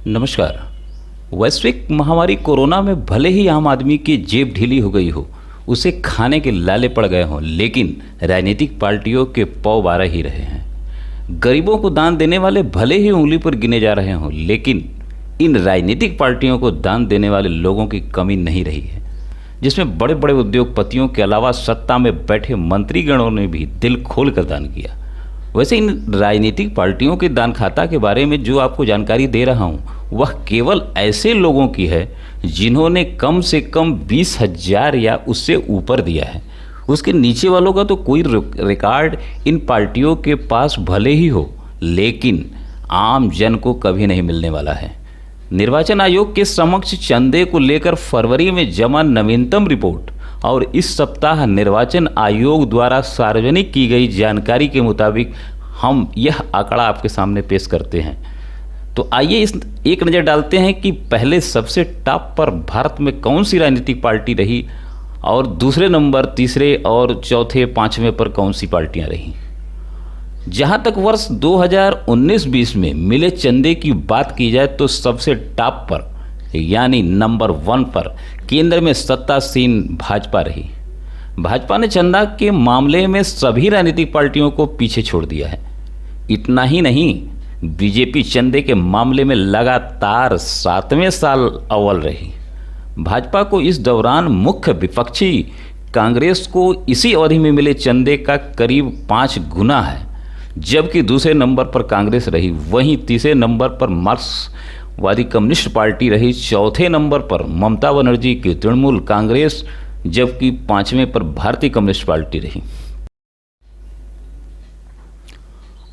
नमस्कार। वैश्विक महामारी कोरोना में भले ही आम आदमी की जेब ढीली हो गई हो, उसे खाने के लाले पड़ गए हों, लेकिन राजनीतिक पार्टियों के पौ बारह ही रहे हैं। गरीबों को दान देने वाले भले ही उंगली पर गिने जा रहे हों, लेकिन इन राजनीतिक पार्टियों को दान देने वाले लोगों की कमी नहीं रही है, जिसमें बड़े बड़े उद्योगपतियों के अलावा सत्ता में बैठे मंत्रीगणों ने भी दिल खोल कर दान किया। वैसे इन राजनीतिक पार्टियों के दान खाता के बारे में जो आपको जानकारी दे रहा हूँ, वह केवल ऐसे लोगों की है जिन्होंने कम से कम 20,000 या उससे ऊपर दिया है। उसके नीचे वालों का तो कोई रिकॉर्ड इन पार्टियों के पास भले ही हो, लेकिन आम जन को कभी नहीं मिलने वाला है। निर्वाचन आयोग के समक्ष चंदे को लेकर फरवरी में जमा नवीनतम रिपोर्ट और इस सप्ताह निर्वाचन आयोग द्वारा सार्वजनिक की गई जानकारी के मुताबिक हम यह आंकड़ा आपके सामने पेश करते हैं। तो आइए इस एक नज़र डालते हैं कि पहले सबसे टॉप पर भारत में कौन सी राजनीतिक पार्टी रही और दूसरे नंबर, तीसरे और चौथे, पाँचवें पर कौन सी पार्टियां रहीं। जहां तक वर्ष 2019-20 में मिले चंदे की बात की जाए तो सबसे टॉप पर यानी नंबर 1 पर केंद्र में सत्तासीन भाजपा रही। भाजपा ने चंदा के मामले में सभी राजनीतिक पार्टियों को पीछे छोड़ दिया है। इतना ही नहीं, बीजेपी चंदे के मामले में लगातार 7वें साल अव्वल रही। भाजपा को इस दौरान मुख्य विपक्षी कांग्रेस को इसी अवधि में मिले चंदे का करीब 5 गुना है, जबकि दूसरे नंबर पर कांग्रेस रही। वहीं तीसरे नंबर पर मार्क्सवादी कम्युनिस्ट पार्टी रही, चौथे नंबर पर ममता बनर्जी की तृणमूल कांग्रेस, जबकि 5वें पर भारतीय कम्युनिस्ट पार्टी रही।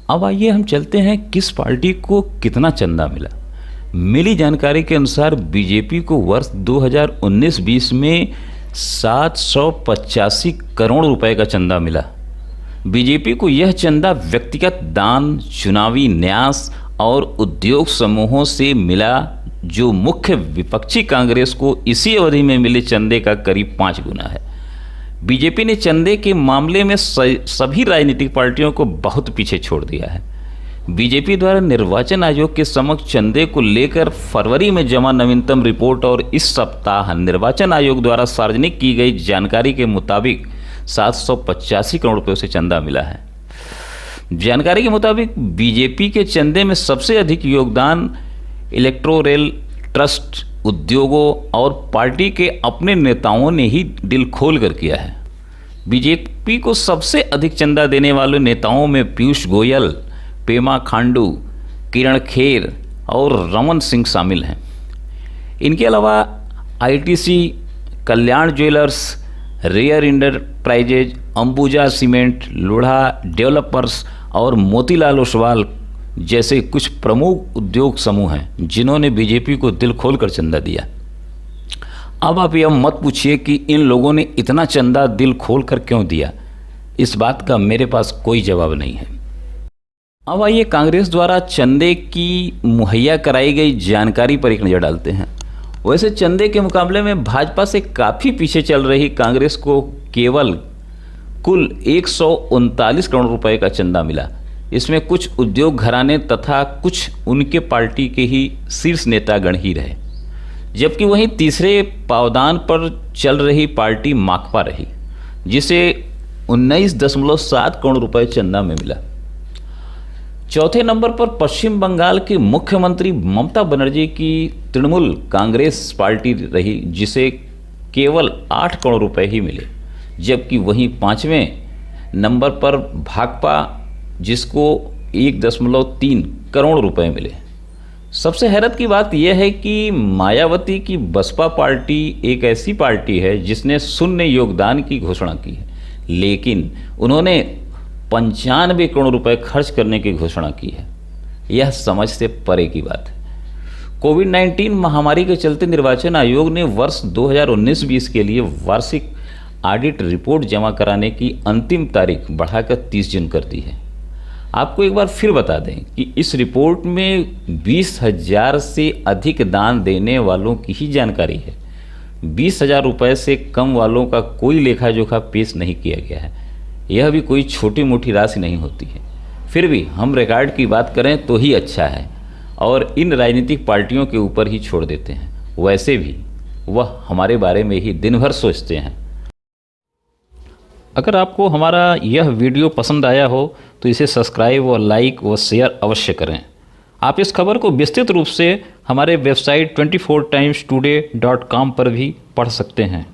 अब आइए हम चलते हैं किस पार्टी को कितना चंदा मिला। मिली जानकारी के अनुसार बीजेपी को वर्ष 2019-20 में 785 करोड़ रुपए का चंदा मिला। बीजेपी को यह चंदा व्यक्तिगत दान, चुनावी न्यास और उद्योग समूहों से मिला, जो मुख्य विपक्षी कांग्रेस को इसी अवधि में मिले चंदे का करीब 5 गुना है। बीजेपी ने चंदे के मामले में सभी राजनीतिक पार्टियों को बहुत पीछे छोड़ दिया है। बीजेपी द्वारा निर्वाचन आयोग के समक्ष चंदे को लेकर फरवरी में जमा नवीनतम रिपोर्ट और इस सप्ताह निर्वाचन आयोग द्वारा सार्वजनिक की गई जानकारी के मुताबिक 785 करोड़ रुपये से चंदा मिला है। जानकारी के मुताबिक बीजेपी के चंदे में सबसे अधिक योगदान इलेक्टोरल ट्रस्ट, उद्योगों और पार्टी के अपने नेताओं ने ही दिल खोल कर किया है। बीजेपी को सबसे अधिक चंदा देने वाले नेताओं में पीयूष गोयल, पेमा खांडू, किरण खेर और रमन सिंह शामिल हैं। इनके अलावा ITC, Kalyan jewellers, rare enterprises, Ambuja cement, Lodha developers और मोतीलाल ओसवाल जैसे कुछ प्रमुख उद्योग समूह हैं जिन्होंने बीजेपी को दिल खोलकर चंदा दिया। अब आप यह मत पूछिए कि इन लोगों ने इतना चंदा दिल खोलकर क्यों दिया। इस बात का मेरे पास कोई जवाब नहीं है। अब आइए कांग्रेस द्वारा चंदे की मुहैया कराई गई जानकारी पर एक नज़र डालते हैं। वैसे चंदे के मुकाबले में भाजपा से काफ़ी पीछे चल रही कांग्रेस को केवल कुल 139 करोड़ रुपए का चंदा मिला। इसमें कुछ उद्योग घराने तथा कुछ उनके पार्टी के ही शीर्ष नेतागण ही रहे, जबकि वहीं तीसरे पावदान पर चल रही पार्टी माकपा रही, जिसे 19.7 करोड़ रुपए चंदा में मिला। चौथे नंबर पर पश्चिम बंगाल की मुख्यमंत्री ममता बनर्जी की तृणमूल कांग्रेस पार्टी रही, जिसे केवल 8 करोड़ रुपए ही मिले, जबकि वहीं 5वें नंबर पर भाकपा, जिसको 1.3 करोड़ रुपए मिले। सबसे हैरत की बात यह है कि मायावती की बसपा पार्टी एक ऐसी पार्टी है जिसने शून्य योगदान की घोषणा की है, लेकिन उन्होंने 95 करोड़ रुपए खर्च करने की घोषणा की है। यह समझ से परे की बात है। कोविड-19 महामारी के चलते निर्वाचन आयोग ने वर्ष 2019-20 के लिए वार्षिक ऑडिट रिपोर्ट जमा कराने की अंतिम तारीख बढ़ाकर 30 जून कर दी है। आपको एक बार फिर बता दें कि इस रिपोर्ट में 20,000 से अधिक दान देने वालों की ही जानकारी है। 20,000 रुपये से कम वालों का कोई लेखा जोखा पेश नहीं किया गया है। यह भी कोई छोटी मोटी राशि नहीं होती है। फिर भी हम रिकॉर्ड की बात करें तो ही अच्छा है। और इन राजनीतिक पार्टियों के ऊपर ही छोड़ देते हैं। वैसे भी वह हमारे बारे में ही दिन भर सोचते हैं। अगर आपको हमारा यह वीडियो पसंद आया हो तो इसे सब्सक्राइब और लाइक व शेयर अवश्य करें। आप इस खबर को विस्तृत रूप से हमारे वेबसाइट 24timestoday.com पर भी पढ़ सकते हैं।